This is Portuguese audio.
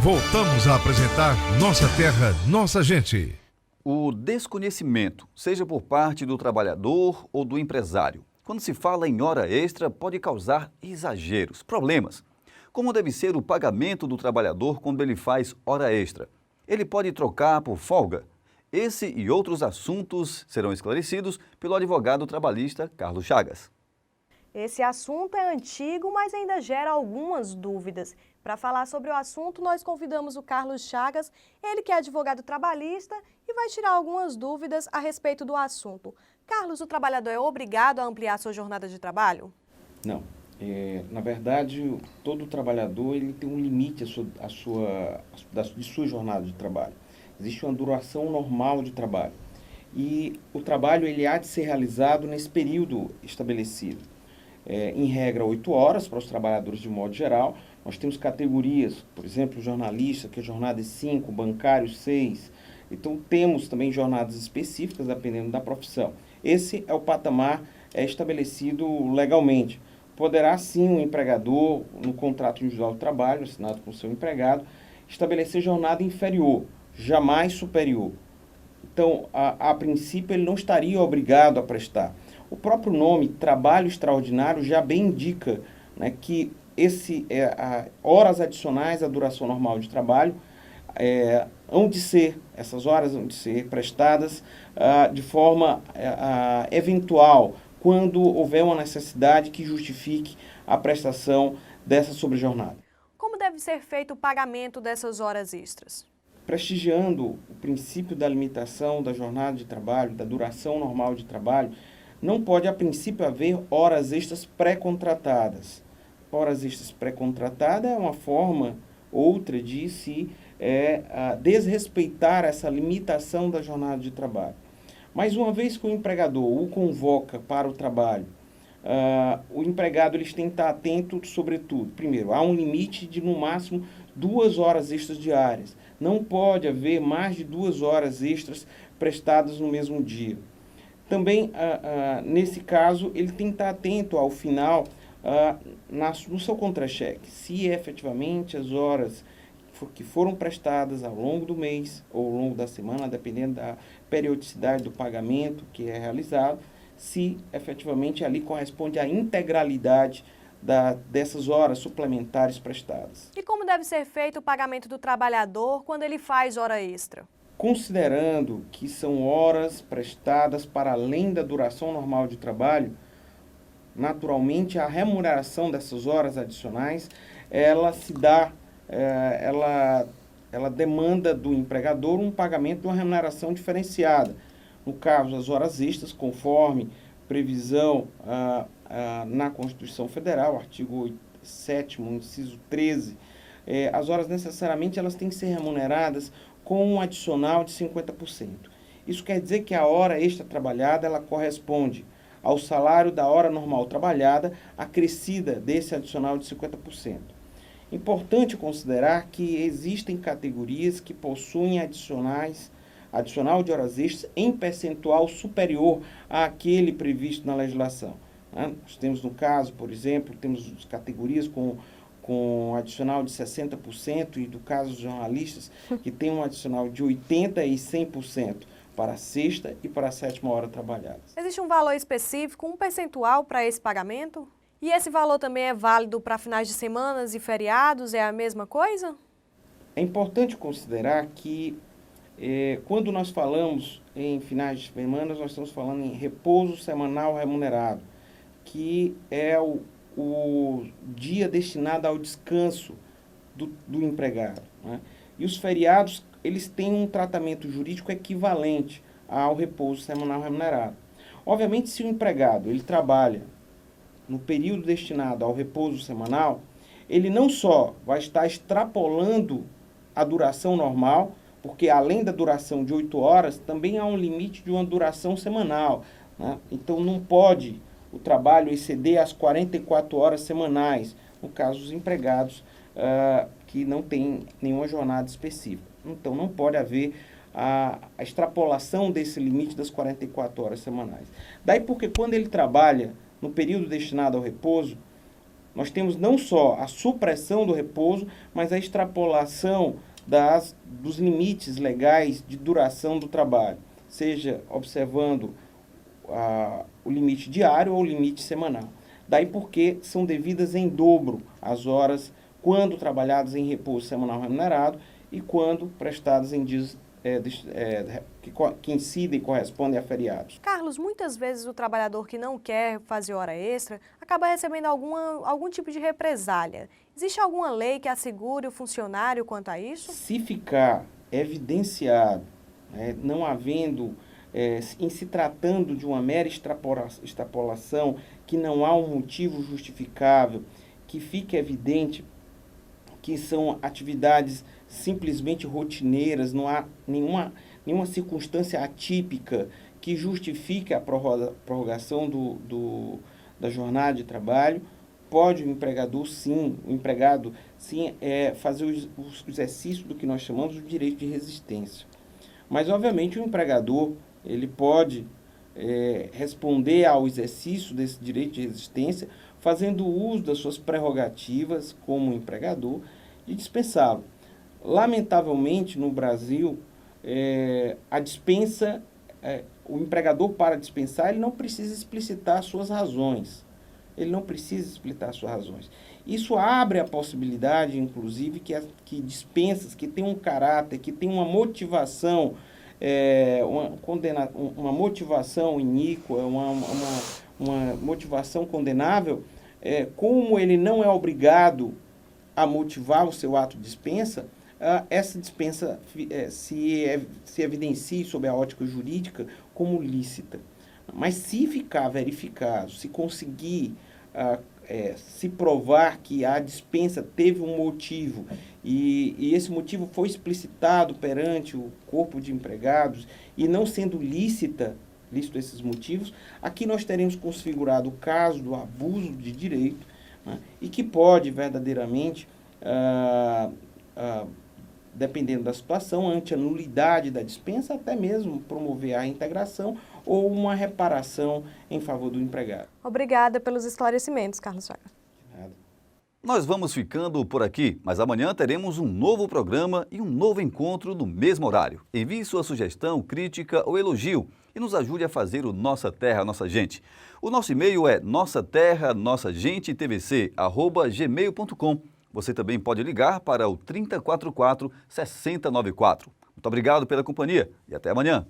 Voltamos a apresentar Nossa Terra, Nossa Gente. O desconhecimento, seja por parte do trabalhador ou do empresário, quando se fala em hora extra, pode causar exageros, problemas. Como deve ser o pagamento do trabalhador quando ele faz hora extra? Ele pode trocar por folga? Esse e outros assuntos serão esclarecidos pelo advogado trabalhista Carlos Chagas. Esse assunto é antigo, mas ainda gera algumas dúvidas. Para falar sobre o assunto, nós convidamos o Carlos Chagas, ele que é advogado trabalhista e vai tirar algumas dúvidas a respeito do assunto. Carlos, o trabalhador é obrigado a ampliar sua jornada de trabalho? Não. Na verdade, todo trabalhador ele tem um limite de sua jornada de trabalho. Existe uma duração normal de trabalho. E o trabalho ele há de ser realizado nesse período estabelecido. Em regra, 8 horas para os trabalhadores de modo geral. Nós temos categorias, por exemplo, jornalista, que a jornada é 5, bancário 6. Então, temos também jornadas específicas, dependendo da profissão. Esse é o patamar estabelecido legalmente. Poderá, sim, o empregador, no contrato individual de trabalho, assinado com o seu empregado, estabelecer jornada inferior, jamais superior. Então, a princípio, ele não estaria obrigado a prestar. O próprio nome, trabalho extraordinário, já bem indica, né, que horas adicionais à duração normal de trabalho essas horas vão de ser prestadas de forma eventual, quando houver uma necessidade que justifique a prestação dessa sobrejornada. Como deve ser feito o pagamento dessas horas extras? Prestigiando o princípio da limitação da jornada de trabalho, da duração normal de trabalho, não pode, a princípio, haver horas extras pré-contratadas. Horas extras pré-contratadas é uma forma, outra, de se desrespeitar essa limitação da jornada de trabalho. Mas uma vez que o empregador o convoca para o trabalho, o empregado ele tem que estar atento, sobretudo, primeiro, há um limite de, no máximo, 2 horas extras diárias. Não pode haver mais de 2 horas extras prestadas no mesmo dia. Também, nesse caso, ele tem que estar atento ao final, no seu contra-cheque, se efetivamente as horas que foram prestadas ao longo do mês ou ao longo da semana, dependendo da periodicidade do pagamento que é realizado, se efetivamente ali corresponde à integralidade dessas horas suplementares prestadas. E como deve ser feito o pagamento do trabalhador quando ele faz hora extra? Considerando que são horas prestadas para além da duração normal de trabalho, naturalmente a remuneração dessas horas adicionais, ela demanda do empregador um pagamento de uma remuneração diferenciada. No caso, as horas extras, conforme previsão na Constituição Federal, artigo 7º, inciso 13, as horas necessariamente elas têm que ser remuneradas com um adicional de 50%. Isso quer dizer que a hora extra trabalhada ela corresponde ao salário da hora normal trabalhada, acrescida desse adicional de 50%. Importante considerar que existem categorias que possuem adicional de horas extras em percentual superior àquele previsto na legislação. Nós temos, no caso, por exemplo, temos categorias com adicional de 60% e, do caso dos jornalistas, que tem um adicional de 80% e 100% para a sexta e para a 7ª hora trabalhada. Existe um valor específico, um percentual para esse pagamento? E esse valor também é válido para finais de semanas e feriados? É a mesma coisa? É importante considerar que quando nós falamos em finais de semana, nós estamos falando em repouso semanal remunerado, que é o dia destinado ao descanso do empregado, né? E os feriados, eles têm um tratamento jurídico equivalente ao repouso semanal remunerado. Obviamente, se o empregado ele trabalha no período destinado ao repouso semanal, ele não só vai estar extrapolando a duração normal, porque além da duração de 8 horas, também há um limite de uma duração semanal, né? Então, não pode o trabalho exceder as 44 horas semanais, no caso dos empregados que não têm nenhuma jornada específica. Então, não pode haver a extrapolação desse limite das 44 horas semanais. Daí porque quando ele trabalha no período destinado ao repouso, nós temos não só a supressão do repouso, mas a extrapolação dos limites legais de duração do trabalho, seja observando o limite diário ou o limite semanal. Daí porque são devidas em dobro as horas quando trabalhadas em repouso semanal remunerado e quando prestadas em dias que incidem e correspondem a feriados. Carlos, muitas vezes o trabalhador que não quer fazer hora extra acaba recebendo algum tipo de represália. Existe alguma lei que assegure o funcionário quanto a isso? Se ficar evidenciado, não havendo, em se tratando de uma mera extrapolação, que não há um motivo justificável, que fique evidente que são atividades simplesmente rotineiras, não há nenhuma circunstância atípica que justifique a prorrogação da jornada de trabalho, pode o empregado sim fazer o exercício do que nós chamamos de direito de resistência. Mas, obviamente, o empregador ele pode responder ao exercício desse direito de resistência fazendo uso das suas prerrogativas como empregador de dispensá-lo. Lamentavelmente, no Brasil, a dispensa, o empregador, para dispensar, ele não precisa explicitar suas razões. Isso abre a possibilidade, inclusive, que dispensas que têm um caráter, que têm uma motivação, uma motivação iníqua, uma motivação condenável, como ele não é obrigado a motivar o seu ato de dispensa, essa dispensa se evidencie sob a ótica jurídica como lícita. Mas se ficar verificado, se conseguir se provar que a dispensa teve um motivo e esse motivo foi explicitado perante o corpo de empregados e não sendo lícito esses motivos, aqui nós teremos configurado o caso do abuso de direito, né, e que pode verdadeiramente, dependendo da situação, ante a nulidade da dispensa, até mesmo promover a integração ou uma reparação em favor do empregado. Obrigada pelos esclarecimentos, Carlos Chagas. Nós vamos ficando por aqui, mas amanhã teremos um novo programa e um novo encontro no mesmo horário. Envie sua sugestão, crítica ou elogio e nos ajude a fazer o Nossa Terra, Nossa Gente. O nosso e-mail é nossaterra-nossagente-tvc@gmail.com. Você também pode ligar para o 3044-6094. Muito obrigado pela companhia e até amanhã.